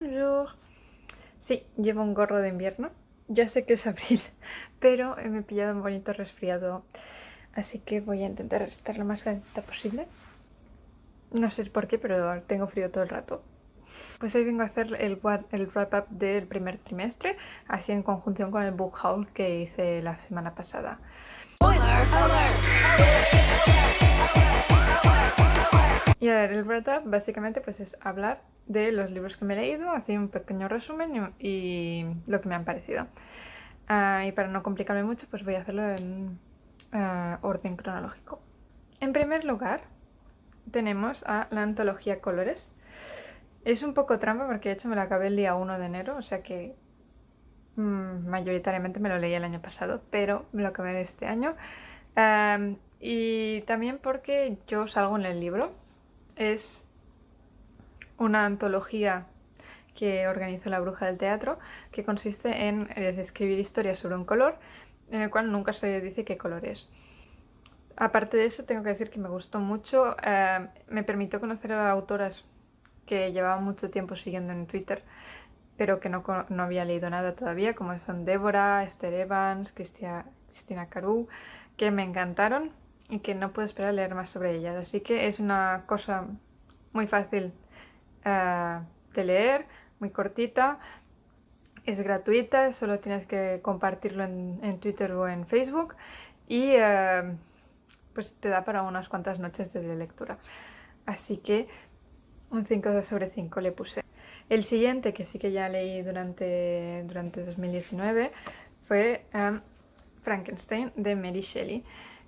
Bonjour. Sí, llevo un gorro de invierno. Ya sé que es abril, pero me he pillado un bonito resfriado, así que voy a intentar estar lo más calentita posible. No sé por qué, pero tengo frío todo el rato. Pues hoy vengo a hacer el wrap-up del primer trimestre, así en conjunción con el book haul que hice la semana pasada. Y a ver, el wrap-up básicamente pues es hablar de los libros que me he leído, hacer un pequeño resumen y lo que me han parecido. Y para no complicarme mucho, pues voy a hacerlo en orden cronológico. En primer lugar, tenemos a la antología Colores. Es un poco trampa porque de hecho me la acabé el día 1 de enero, o sea que mayoritariamente me lo leí el año pasado, pero me lo acabé este año. Y también porque yo salgo en el libro. Es una antología que organizó la Bruja del Teatro, que consiste en escribir historias sobre un color, en el cual nunca se dice qué color es. Aparte de eso, tengo que decir que me gustó mucho, me permitió conocer a autoras que llevaba mucho tiempo siguiendo en Twitter, pero que no había leído nada todavía, como son Débora, Esther Evans, Cristina Caru, que me encantaron y que no puedo esperar a leer más sobre ellas. Así que es una cosa muy fácil de leer, muy cortita, es gratuita, solo tienes que compartirlo en Twitter o en Facebook y pues te da para unas cuantas noches de lectura. Así que un 5 sobre 5 le puse. El siguiente, que sí que ya leí durante 2019, fue Frankenstein de Mary Shelley.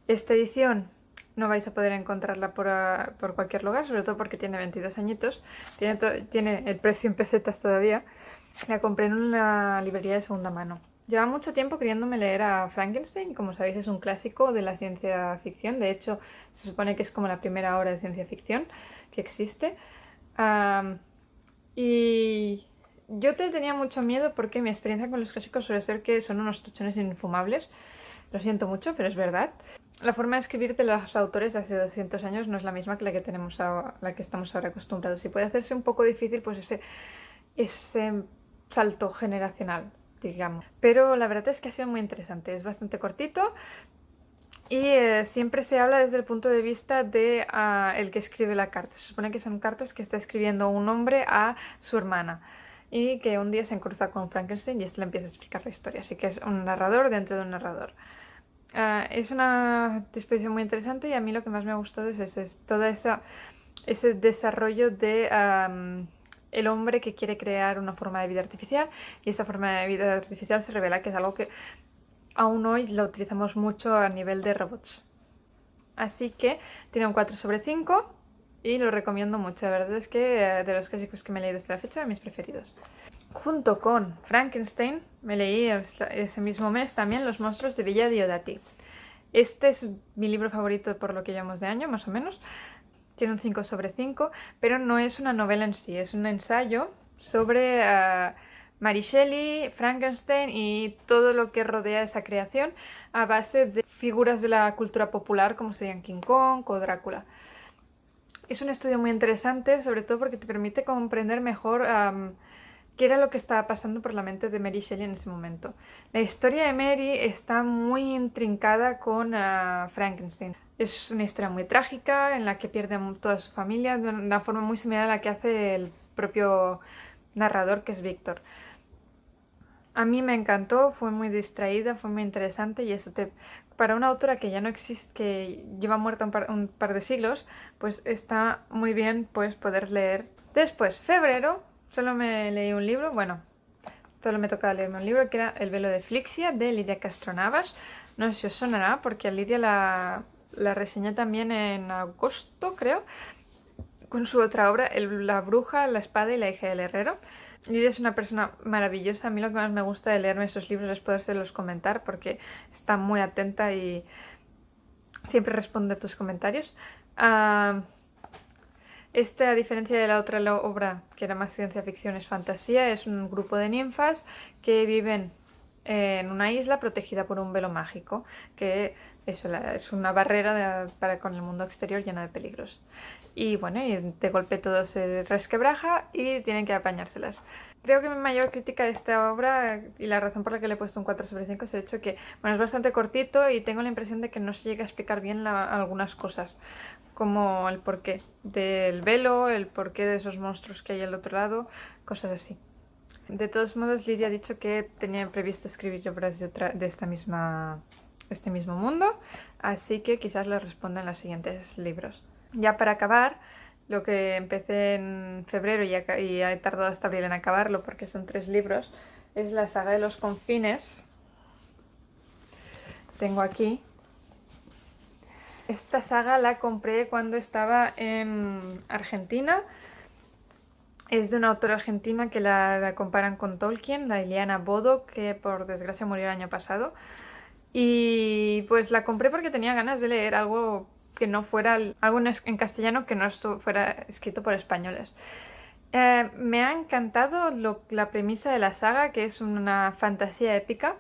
Esta edición no vais a poder encontrarla por cualquier lugar, sobre todo porque tiene 22 añitos, tiene el precio en pesetas todavía. La compré en una librería de segunda mano. Lleva mucho tiempo queriéndome leer a Frankenstein, como sabéis es un clásico de la ciencia ficción, de hecho se supone que es como la primera obra de ciencia ficción que existe. Y yo tenía mucho miedo porque mi experiencia con los clásicos suele ser que son unos tochones infumables. Lo siento mucho, pero es verdad. La forma de escribir de los autores de hace 200 años no es la misma que la que tenemos la que estamos ahora acostumbrados. Y puede hacerse un poco difícil pues ese salto generacional, digamos. Pero la verdad es que ha sido muy interesante. Es bastante cortito y siempre se habla desde el punto de vista de el que escribe la carta. Se supone que son cartas que está escribiendo un hombre a su hermana y que un día se cruza con Frankenstein y este le empieza a explicar la historia. Así que es un narrador dentro de un narrador. Es una disposición muy interesante y a mí lo que más me ha gustado es todo ese desarrollo de el hombre que quiere crear una forma de vida artificial y esa forma de vida artificial se revela que es algo que aún hoy lo utilizamos mucho a nivel de robots. Así que tiene un 4 sobre 5 y lo recomiendo mucho. La verdad es que de los clásicos que me he leído hasta la fecha, mis preferidos. Junto con Frankenstein me leí ese mismo mes también Los monstruos de Villa Diodati. Este es mi libro favorito por lo que llevamos de año, más o menos. Tiene un 5 sobre 5, pero no es una novela en sí, es un ensayo sobre Mary Shelley, Frankenstein y todo lo que rodea esa creación a base de figuras de la cultura popular como serían King Kong o Drácula. Es un estudio muy interesante, sobre todo porque te permite comprender mejor qué era lo que estaba pasando por la mente de Mary Shelley en ese momento. La historia de Mary está muy intrincada con Frankenstein. Es una historia muy trágica en la que pierde toda su familia de una forma muy similar a la que hace el propio narrador, que es Víctor. A mí me encantó, fue muy distraída, fue muy interesante y para una autora que ya no existe, que lleva muerta un par de siglos, pues está muy bien pues poder leer. Después, febrero, solo me leí un libro, bueno, solo me tocaba leerme un libro que era El velo de Flixia de Lidia Castronavas. No sé si os sonará porque a Lidia la reseñé también en agosto, creo, con su otra obra, La bruja, la espada y la hija del herrero. Lidia es una persona maravillosa. A mí lo que más me gusta de leerme esos libros es podérselos comentar porque está muy atenta y siempre responde a tus comentarios. Esta, a diferencia de la otra obra, que era más ciencia ficción, es fantasía, es un grupo de ninfas que viven en una isla protegida por un velo mágico, que eso, es una barrera para con el mundo exterior llena de peligros. y bueno, y de golpe todo se resquebraja y tienen que apañárselas. Creo que mi mayor crítica de esta obra y la razón por la que le he puesto un 4 sobre 5 es el hecho que, bueno, es bastante cortito y tengo la impresión de que no se llega a explicar bien algunas cosas, como el porqué del velo, el porqué de esos monstruos que hay al otro lado, cosas así. De todos modos, Lidia ha dicho que tenía previsto escribir obras de este mismo mundo, así que quizás le responda en los siguientes libros. Ya para acabar, lo que empecé en febrero y he tardado hasta abril en acabarlo porque son 3 libros, es la saga de los confines. Tengo aquí. Esta saga la compré cuando estaba en Argentina. Es de una autora argentina que la comparan con Tolkien, la Iliana Bodo, que por desgracia murió el año pasado. Y pues la compré porque tenía ganas de leer algo que no fuera algo en castellano que no fuera escrito por españoles. Me ha encantado la premisa de la saga, que es una fantasía épica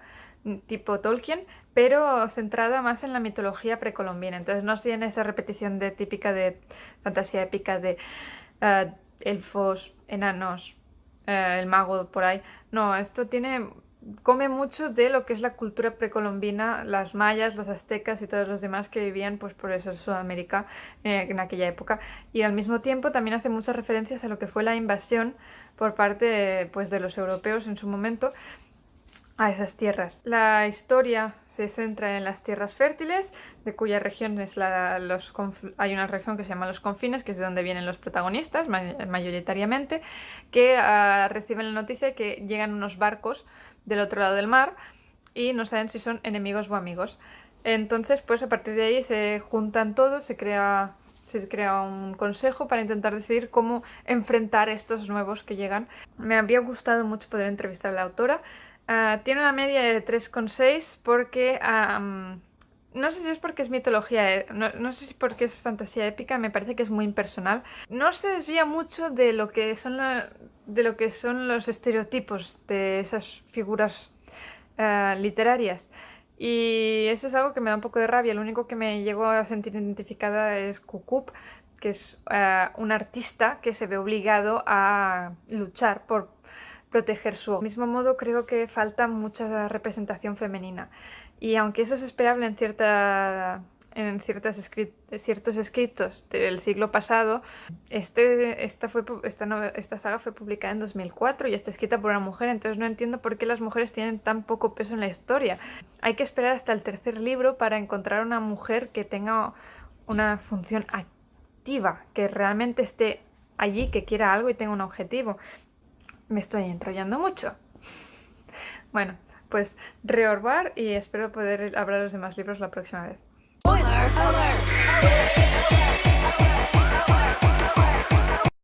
tipo Tolkien, pero centrada más en la mitología precolombina. Entonces no tiene esa repetición típica de fantasía épica de elfos, enanos, el mago por ahí. No, esto come mucho de lo que es la cultura precolombina, las mayas, los aztecas y todos los demás que vivían pues por eso en Sudamérica en aquella época, y al mismo tiempo también hace muchas referencias a lo que fue la invasión por parte pues de los europeos en su momento a esas tierras. La historia se centra en las tierras fértiles, de cuya región hay una región que se llama Los Confines, que es de donde vienen los protagonistas, mayoritariamente, que reciben la noticia de que llegan unos barcos del otro lado del mar y no saben si son enemigos o amigos. Entonces, pues a partir de ahí se juntan todos, se crea un consejo para intentar decidir cómo enfrentar estos nuevos que llegan. Me habría gustado mucho poder entrevistar a la autora. Tiene una media de 3,6 porque no sé si es porque es mitología, no sé si porque es fantasía épica, me parece que es muy impersonal. No se desvía mucho de lo que son los estereotipos de esas figuras literarias. Y eso es algo que me da un poco de rabia. Lo único que me llegó a sentir identificada es Cucup, que es un artista que se ve obligado a luchar por proteger su... Del mismo modo, creo que falta mucha representación femenina. Y aunque eso es esperable en ciertos escritos del siglo pasado, esta saga fue publicada en 2004 y está escrita por una mujer, entonces no entiendo por qué las mujeres tienen tan poco peso en la historia. Hay que esperar hasta el 3er libro para encontrar una mujer que tenga una función activa, que realmente esté allí, que quiera algo y tenga un objetivo. Me estoy enrollando mucho. Bueno, pues reorbar y espero poder hablar de los demás libros la próxima vez. Spoiler alert.